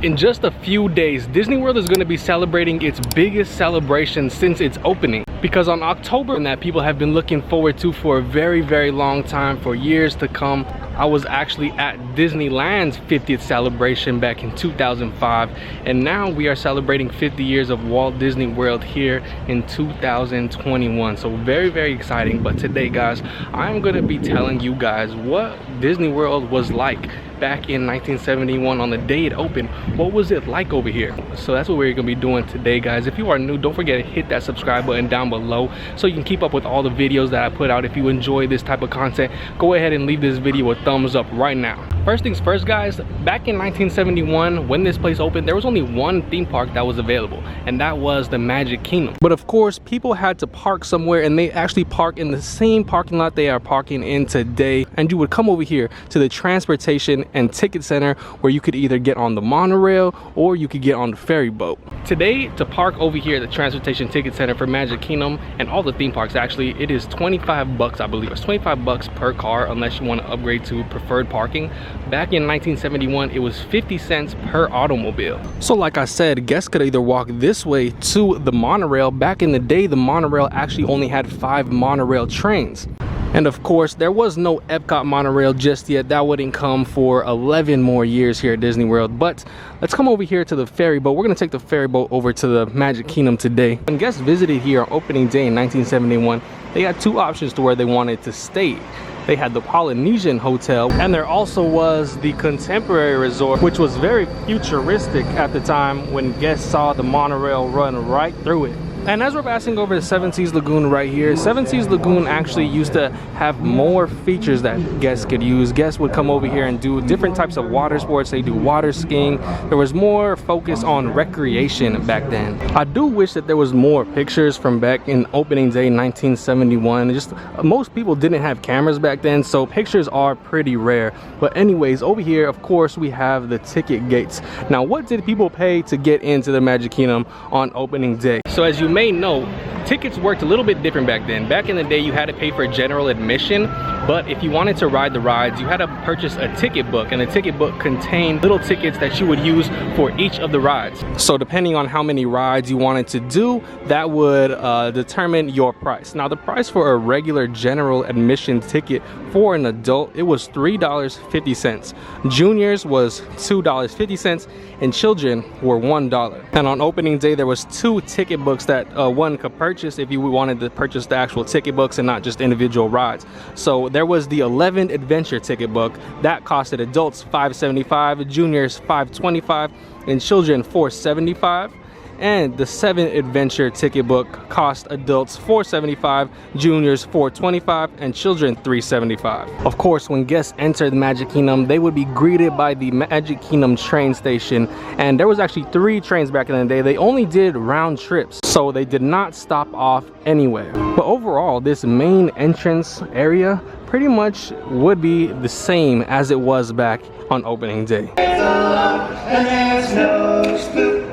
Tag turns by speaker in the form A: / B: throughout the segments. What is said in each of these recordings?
A: In just a few days, Disney World is going to be celebrating its biggest celebration since its opening. Because on October, that people have been looking forward to for a very, very long time, for years to come. I was actually at Disneyland's 50th celebration back in 2005, and now we are celebrating 50 years of Walt Disney World here in 2021. So very, very exciting. But today, guys, I'm gonna be telling you guys what Disney World was like back in 1971 on the day it opened. What was it like over here? So that's what we're gonna be doing today, guys. If you are new, don't forget to hit that subscribe button down below so you can keep up with all the videos that I put out. If you enjoy this type of content, go ahead and leave this video a thumbs up right now. First things first, guys, back in 1971 when this place opened, there was only one theme park that was available, and that was the Magic Kingdom. But of course, people had to park somewhere, and they actually park in the same parking lot they are parking in today. And you would come over here to the Transportation and Ticket Center, where you could either get on the monorail or you could get on the ferry boat. Today, to park over here at the Transportation Ticket Center for Magic Kingdom and all the theme parks, actually, it is 25 bucks, I believe. It's 25 bucks per car unless you want to upgrade to preferred parking. Back in 1971, it was 50 cents per automobile. So like I said, guests could either walk this way to the monorail. Back in the day, the monorail actually only had 5 monorail trains. And of course, there was no Epcot monorail just yet. That wouldn't come for 11 more years here at Disney World. But let's come over here to the ferry boat. We're gonna take the ferry boat over to the Magic Kingdom today. When guests visited here on opening day in 1971, they had 2 options to where they wanted to stay. They had the Polynesian Hotel, and there also was the Contemporary Resort, which was very futuristic at the time when guests saw the monorail run right through it. And as we're passing over the Seven Seas Lagoon right here, Seven Seas Lagoon actually used to have more features that guests could use. Guests would come over here and do different types of water sports. They do water skiing. There was more focus on recreation back then. I do wish that there was more pictures from back in opening day 1971. Just most people didn't have cameras back then, so pictures are pretty rare. But anyways, over here, of course, we have the ticket gates. Now, what did people pay to get into the Magic Kingdom on opening day? So as you may know, tickets worked a little bit different back then. Back in the day, you had to pay for general admission, but if you wanted to ride the rides, you had to purchase a ticket book, and the ticket book contained little tickets that you would use for each of the rides. So depending on how many rides you wanted to do, that would determine your price. Now, the price for a regular general admission ticket for an adult, it was $3.50. Juniors was $2.50, and children were $1. And on opening day, there was 2 ticket books that one could purchase if you wanted to purchase the actual ticket books and not just individual rides. So there was the 11 Adventure ticket book that costed adults $5.75, juniors $5.25, and children $4.75. And the 7 Adventure ticket book cost adults $4.75, juniors $4.25, and children $3.75. Of course, when guests entered the Magic Kingdom, they would be greeted by the Magic Kingdom train station. And there was actually 3 trains back in the day. They only did round trips, so they did not stop off anywhere. But overall, this main entrance area pretty much would be the same as it was back on opening day.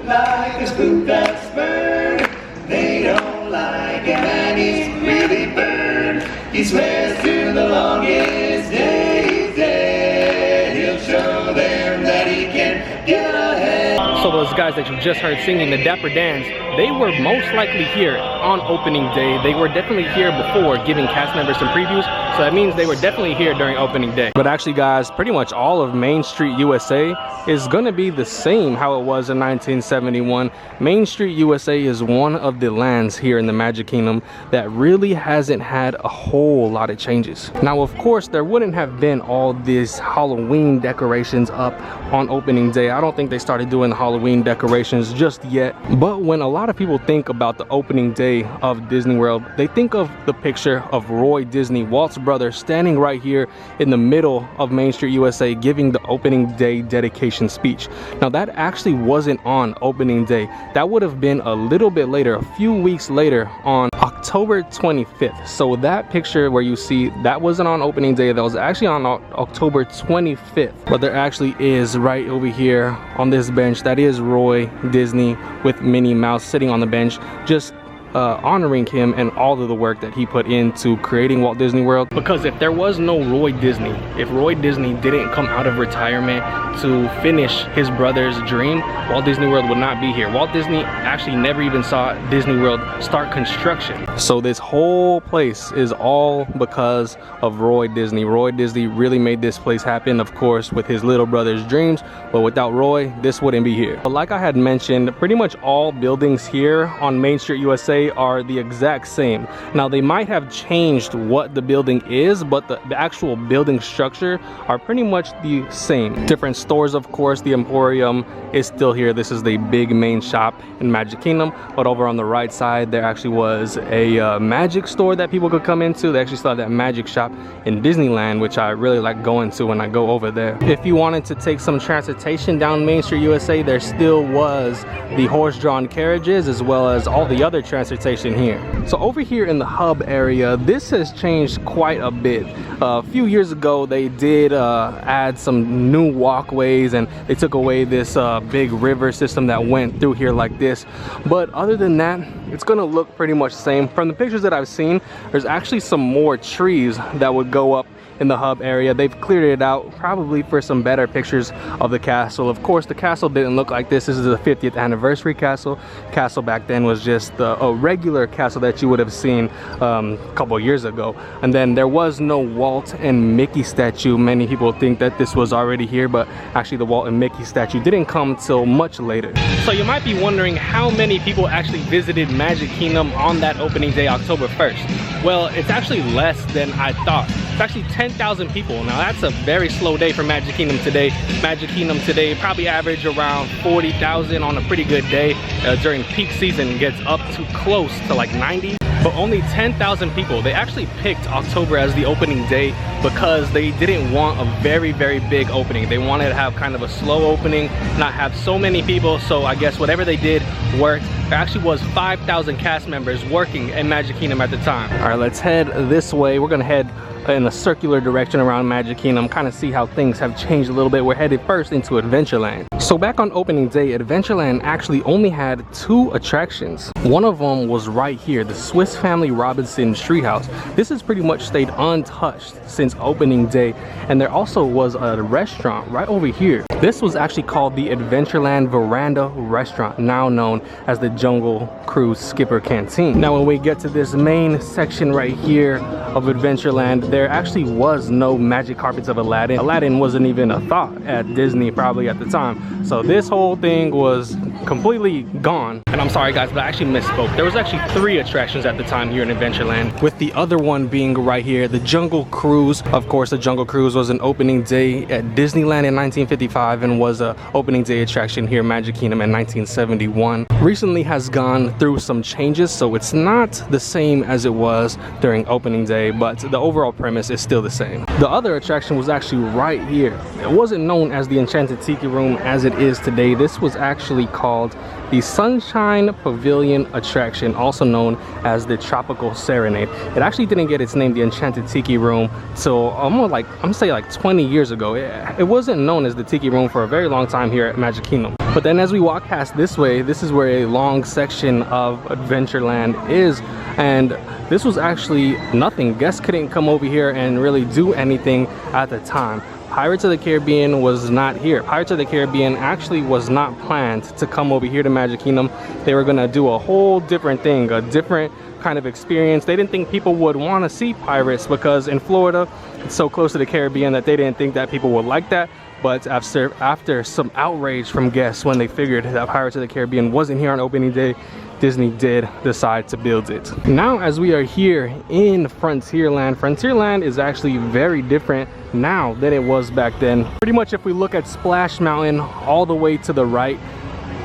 B: Like a spook that's burned, they don't like him and he's really burned. He swears to the longest day he's dead. He'll show them that he can get ahead.
A: So those guys that you just heard singing the Dapper Dans, they were most likely here on opening day. They were definitely here before, giving cast members some previews. So that means they were definitely here during opening day. But actually, guys, pretty much all of Main Street USA is going to be the same how it was in 1971. Main Street USA is one of the lands here in the Magic Kingdom that really hasn't had a whole lot of changes. Now, of course, there wouldn't have been all these Halloween decorations up on opening day. I don't think they started doing the Halloween decorations just yet. But when a lot of people think about the opening day of Disney World, they think of the picture of Roy Disney, Walt's brother, standing right here in the middle of Main Street USA giving the opening day dedication speech. Now, that actually wasn't on opening day. That would have been a little bit later, a few weeks later, on October 25th. So that picture where you see, that wasn't on opening day. That was actually on October 25th. But there actually is right over here on this bench, that is Roy Disney with Minnie Mouse sitting on the bench, just honoring him and all of the work that he put into creating Walt Disney World. Because if there was no Roy Disney, if Roy Disney didn't come out of retirement to finish his brother's dream, Walt Disney World would not be here. Walt Disney actually never even saw Disney World start construction. So this whole place is all because of Roy Disney. Roy Disney really made this place happen, of course, with his little brother's dreams, but without Roy, this wouldn't be here. But like I had mentioned, pretty much all buildings here on Main Street USA are the exact same. Now they might have changed what the building is, but the actual building structure are pretty much the same. Different stores, of course. The Emporium is still here. This is the big main shop in Magic Kingdom, but over on the right side there actually was a magic store that people could come into. They actually still have that magic shop in Disneyland, which I really like going to when I go over there. If you wanted to take some transportation down Main Street USA, there still was the horse-drawn carriages as well as all the other transportation here. So over here in the hub area, this has changed quite a bit. A few years ago they did add some new walkways, and they took away this big river system that went through here like this. But other than that, it's gonna look pretty much the same. From the pictures that I've seen, there's actually some more trees that would go up in the hub area. They've cleared it out probably for some better pictures of the castle. Of course, the castle didn't look like this. This is the 50th anniversary castle. Castle back then was just a regular castle that you would have seen a couple years ago. And then there was no Walt and Mickey statue. Many people think that this was already here, but actually the Walt and Mickey statue didn't come till much later. So you might be wondering how many people actually visited Magic Kingdom on that opening day, October 1st. Well, it's actually less than I thought. It's actually 10,000 people. Now that's a very slow day for Magic Kingdom today. Magic Kingdom today probably average around 40,000 on a pretty good day. During peak season gets up to close to like 90. But only 10,000 people. They actually picked October as the opening day because they didn't want a very, very big opening. They wanted to have kind of a slow opening, not have so many people. So I guess whatever they did worked. There actually was 5,000 cast members working in Magic Kingdom at the time. All right, let's head this way. We're gonna head in a circular direction around Magic Kingdom, kind of see how things have changed a little bit. We're headed first into Adventureland. So back on opening day, Adventureland actually only had 2 attractions. One of them was right here, the Swiss Family Robinson Treehouse. This has pretty much stayed untouched since opening day. And there also was a restaurant right over here. This was actually called the Adventureland Veranda Restaurant, now known as the Jungle Cruise Skipper Canteen. Now when we get to this main section right here of Adventureland, there actually was no magic carpets of Aladdin. Aladdin wasn't even a thought at Disney probably at the time. So this whole thing was completely gone. And I'm sorry guys, but I actually misspoke. There was actually 3 attractions at the time here in Adventureland, with the other one being right here, the Jungle Cruise. Of course, the Jungle Cruise was an opening day at Disneyland in 1955 and was a opening day attraction here in Magic Kingdom in 1971. Recently has gone through some changes, so it's not the same as it was during opening day, but the overall premise is still the same. The other attraction was actually right here. It wasn't known as the Enchanted Tiki Room as it is today. This was actually called the Sunshine Pavilion attraction, also known as the Tropical Serenade. It actually didn't get its name, the Enchanted Tiki Room, till almost like, I'm gonna say like 20 years ago. It wasn't known as the Tiki Room for a very long time here at Magic Kingdom. But then as we walk past this way, this is where a long section of Adventureland is, and this was actually nothing. Guests couldn't come over here and really do anything at the time. Pirates of the Caribbean was not here. Pirates of the Caribbean actually was not planned to come over here to Magic Kingdom. They were gonna do a whole different thing, a different kind of experience. They didn't think people would want to see pirates because in Florida, it's so close to the Caribbean that they didn't think that people would like that. But after some outrage from guests when they figured that Pirates of the Caribbean wasn't here on opening day, Disney did decide to build it. Now as we are here in Frontierland, Frontierland is actually very different now than it was back then. Pretty much if we look at Splash Mountain all the way to the right,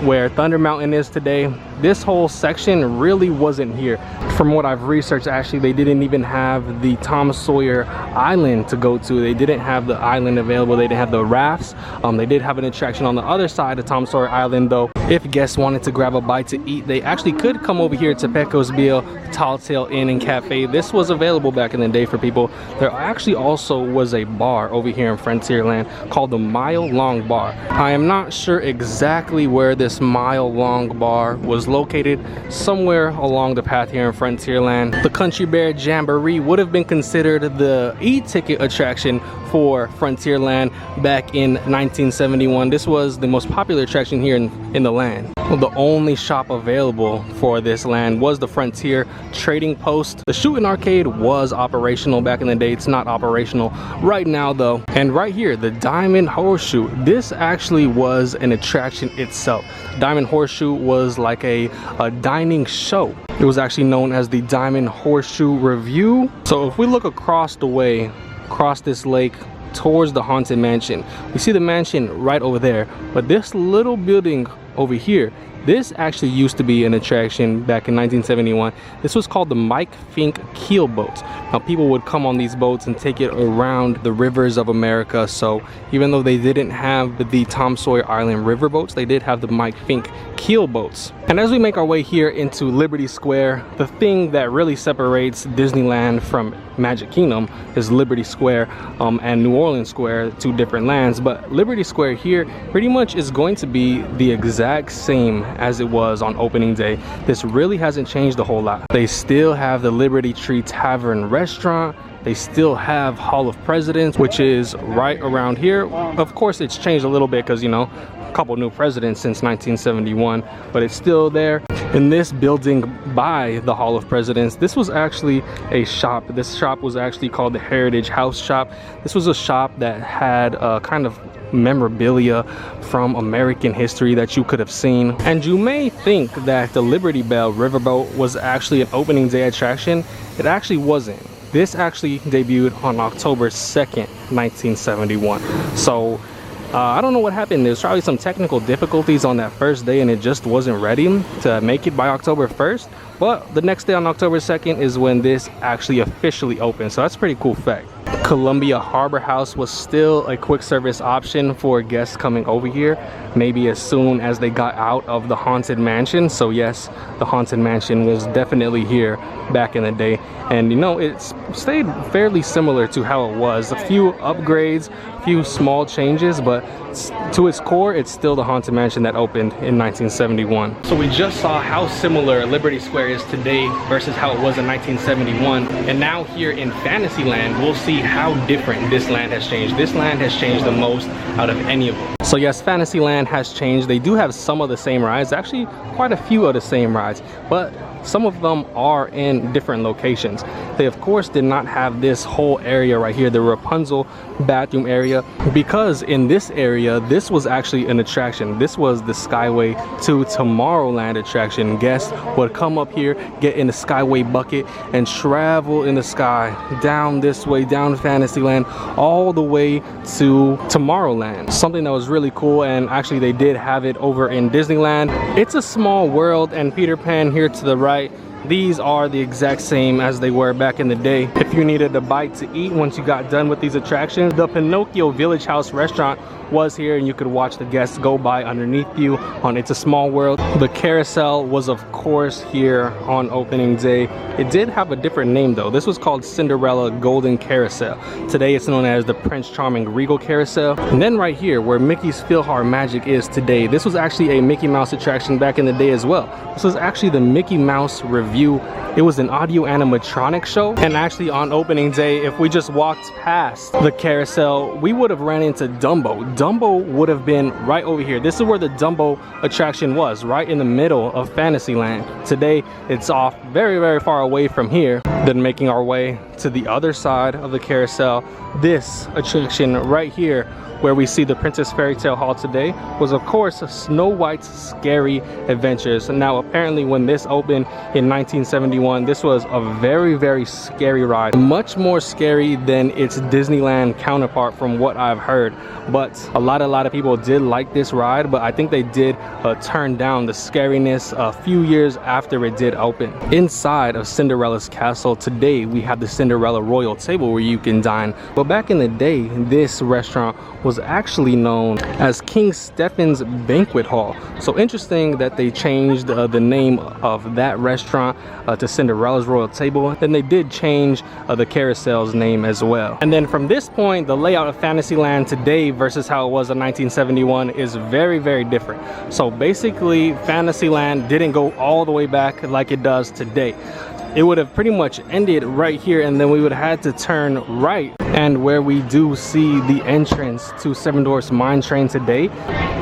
A: where Thunder Mountain is today, this whole section really wasn't here. From what I've researched, actually they didn't even have the Tom Sawyer Island to go to. They didn't have the island available. They didn't have the rafts. They did have an attraction on the other side of Tom Sawyer Island though. If guests wanted to grab a bite to eat, they actually could come over here to Pecos Bill, Tall Tale Inn and Cafe. This was available back in the day for people. There actually also was a bar over here in Frontierland called the Mile Long Bar. I am not sure exactly where this Mile Long Bar was located, somewhere along the path here in Frontierland. The Country Bear Jamboree would have been considered the e-ticket attraction for Frontierland back in 1971. This was the most popular attraction here in the land. Well, the only shop available for this land was the Frontier Trading Post. The Shooting Arcade was operational back in the day. It's not operational right now though. And right here, the Diamond Horseshoe. This actually was an attraction itself. Diamond Horseshoe was like a dining show. It was actually known as the Diamond Horseshoe Review. So if we look across the way, across this lake, towards the Haunted Mansion, we see the mansion right over there. But this little building over here, this actually used to be an attraction back in 1971. This was called the Mike Fink Keel boat. Now people would come on these boats and take it around the rivers of America. So even though they didn't have the Tom Sawyer Island river boats, they did have the Mike Fink Keel boats. And as we make our way here into Liberty Square, the thing that really separates Disneyland from Magic Kingdom is Liberty Square and New Orleans Square, two different lands. But Liberty Square here pretty much is going to be the exact same as it was on opening day. This really hasn't changed a whole lot. They still have the Liberty Tree Tavern restaurant. They still have Hall of Presidents, which is right around here. Of course, it's changed a little bit because, you know, a couple new presidents since 1971, but it's still there. In this building by the Hall of Presidents, this was actually a shop. This shop was actually called the Heritage House Shop. This was a shop that had kind of memorabilia from American history that you could have seen. And you may think that the Liberty Bell riverboat was actually an opening day attraction. It actually wasn't. This actually debuted on October 2nd, 1971. So I don't know what happened. There's probably some technical difficulties on that first day and it just wasn't ready to make it by October 1st. But the next day on October 2nd is when this actually officially opened. So that's a pretty cool fact. Columbia Harbor House was still a quick service option for guests coming over here, maybe as soon as they got out of the Haunted Mansion. So yes, the Haunted Mansion was definitely here back in the day. And you know, it's stayed fairly similar to how it was. A few upgrades, a few small changes, but to its core, it's still the Haunted Mansion that opened in 1971. So we just saw how similar Liberty Square is today versus how it was in 1971. And now here in Fantasyland, we'll see how different this land has changed. This land has changed the most out of any of them. So yes, Fantasyland has changed. They do have some of the same rides, actually quite a few of the same rides, but some of them are in different locations. They of course did not have this whole area right here, the Rapunzel bathroom area, because in this area, this was actually an attraction. This was the Skyway to Tomorrowland attraction. Guests would come up here, get in the Skyway bucket and travel in the sky down this way, down Fantasyland, all the way to Tomorrowland. Something that was really cool, and actually they did have it over in Disneyland. It's a Small World and Peter Pan here to the right. These are the exact same as they were back in the day. If you needed a bite to eat once you got done with these attractions, the Pinocchio Village House restaurant was here and you could watch the guests go by underneath you on It's a Small World. The Carousel was of course here on opening day. It did have a different name though. This was called Cinderella Golden Carousel. Today it's known as the Prince Charming Regal Carousel. And then right here where Mickey's PhilharMagic is today, this was actually a Mickey Mouse attraction back in the day as well. This was actually the Mickey Mouse Review. It was an audio animatronic show, and actually on opening day, if we just walked past the carousel, we would have ran into Dumbo. Dumbo would have been right over here. This is where the Dumbo attraction was, right in the middle of Fantasyland. Today, it's off very, very far away from here. Then making our way to the other side of the carousel, this attraction right here, where we see the Princess Fairy Tale Hall today, was of course Snow White's Scary Adventures. And now apparently when this opened in 1971, this was a very, very scary ride. Much more scary than its Disneyland counterpart from what I've heard. But a lot of people did like this ride, but I think they did turn down the scariness a few years after it did open. Inside of Cinderella's castle today, we have the Cinderella Royal Table where you can dine. But back in the day, this restaurant was actually known as King Stephen's Banquet Hall. So interesting that they changed the name of that restaurant to Cinderella's Royal Table. Then they did change the carousel's name as well. And then from this point, the layout of Fantasyland today versus how it was in 1971 is very, very different. So basically Fantasyland didn't go all the way back like it does today. it would have pretty much ended right here, and then we would have had to turn right. And where we do see the entrance to Seven Dwarfs Mine Train today,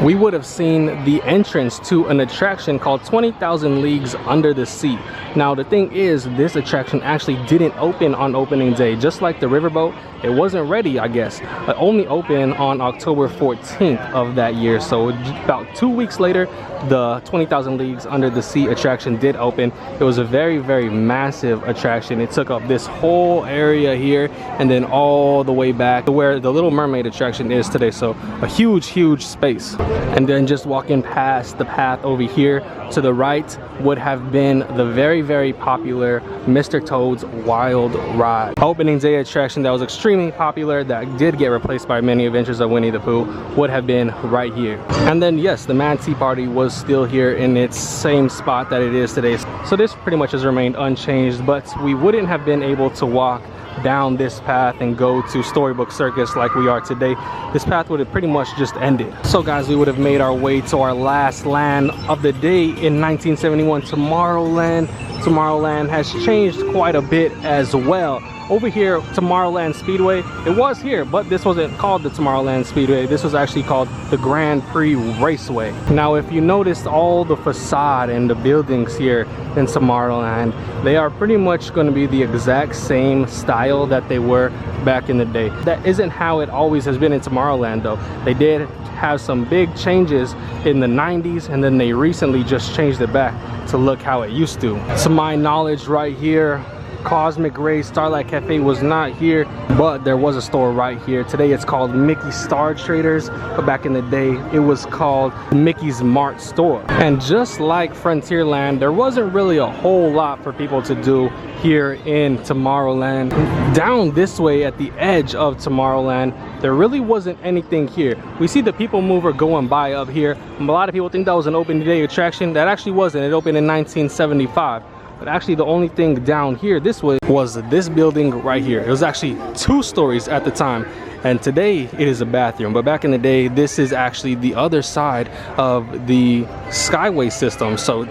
A: we would have seen the entrance to an attraction called 20,000 Leagues Under the Sea. Now the thing is, this attraction actually didn't open on opening day. Just like the riverboat, it wasn't ready, I guess. It only opened on October 14th of that year. So about 2 weeks later, the 20,000 Leagues Under the Sea attraction did open. It was a very, very massive attraction. It took up this whole area here and then all the way back to where the Little Mermaid attraction is today. So a huge, huge space. And then just walking past the path over here to the right would have been the very, very popular Mr. Toad's Wild Ride. Opening day attraction that was extremely popular, that did get replaced by Many Adventures of Winnie the Pooh, would have been right here. And then yes, the Mad Tea Party was still here in its same spot that it is today. So this pretty much has remained unchanged, but we wouldn't have been able to walk down this path and go to Storybook Circus like we are today. This path would have pretty much just ended. So guys, we would have made our way to our last land of the day in 1971, Tomorrowland. Tomorrowland has changed quite a bit as well. Over here, Tomorrowland Speedway, it was here, but this wasn't called the Tomorrowland Speedway. This was actually called the Grand Prix Raceway. Now, if you noticed all the facade and the buildings here in Tomorrowland, they are pretty much going to be the exact same style that they were back in the day. That isn't how it always has been in Tomorrowland though. They did have some big changes in the 90s, and then they recently just changed it back to look how it used to. To my knowledge right here, Cosmic Ray Starlight Cafe was not here, but there was a store right here. Today it's called Mickey Star Traders, but back in the day it was called Mickey's Mart Store. And just like Frontierland, there wasn't really a whole lot for people to do here in Tomorrowland. Down this way at the edge of Tomorrowland, there really wasn't anything here. We see the People Mover going by up here. A lot of people think that was an opening day attraction. That actually wasn't. It opened in 1975. But actually the only thing down here this way was this building right here. It was actually 2 stories at the time, and today it is a bathroom. But back in the day, this is actually the other side of the Skyway system. So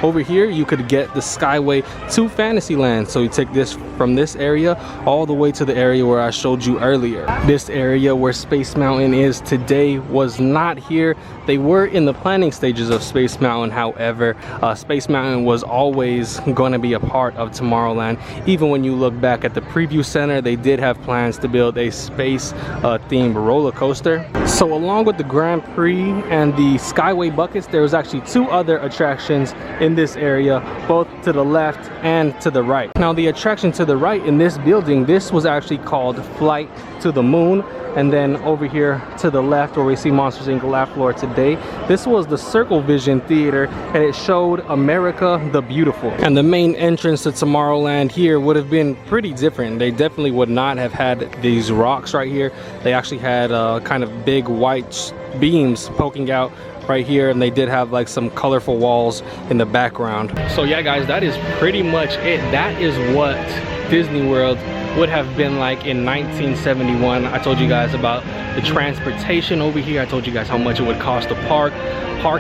A: over here you could get the Skyway to Fantasyland. So you take this from this area all the way to the area where I showed you earlier. This area where Space Mountain is today was not here. They were in the planning stages of Space Mountain. However, Space Mountain was always going to be a part of Tomorrowland. Even when you look back at the preview center, they did have plans to build a space themed roller coaster. So along with the Grand Prix and the Skyway buckets, there was actually 2 other attractions in this area, both to the left and to the right. Now the attraction to the right in this building, this was actually called Flight to the Moon. And then over here to the left where we see Monsters Inc. Laugh Floor today, this was the Circle Vision Theater, and it showed America the Beautiful. And the main entrance to Tomorrowland here would have been pretty different. They definitely would not have had these rocks right here. They actually had kind of big white beams poking out right here, and they did have like some colorful walls in the background. So yeah guys, that is pretty much it. That is what Disney World would have been like in 1971. I told you guys about the transportation over here. I told you guys how much it would cost to park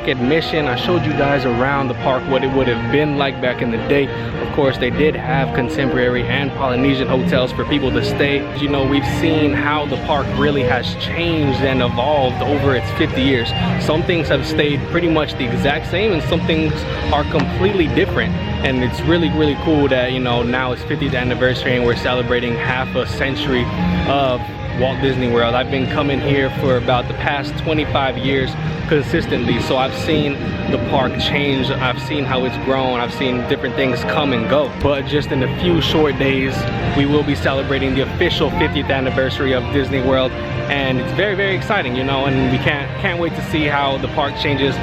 A: admission. I showed you guys around the park what it would have been like back in the day. Of course, they did have contemporary and Polynesian hotels for people to stay. You know, we've seen how the park really has changed and evolved over its 50 years. Some things have stayed pretty much the exact same, and some things are completely different. And it's really, really cool that, you know, now it's 50th anniversary and we're celebrating half a century of Walt Disney World. I've been coming here for about the past 25 years consistently, so I've seen the park change. I've seen how it's grown. I've seen different things come and go. But just in a few short days, we will be celebrating the official 50th anniversary of Disney World, and it's very, very exciting, you know, and we can't wait to see how the park changes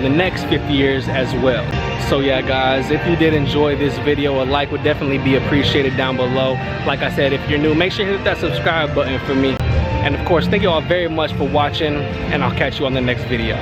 A: the next 50 years as well. So yeah guys, if you did enjoy this video, a like would definitely be appreciated down below. Like I said, if you're new, make sure you hit that subscribe button for me. And of course, thank you all very much for watching, and I'll catch you on the next video.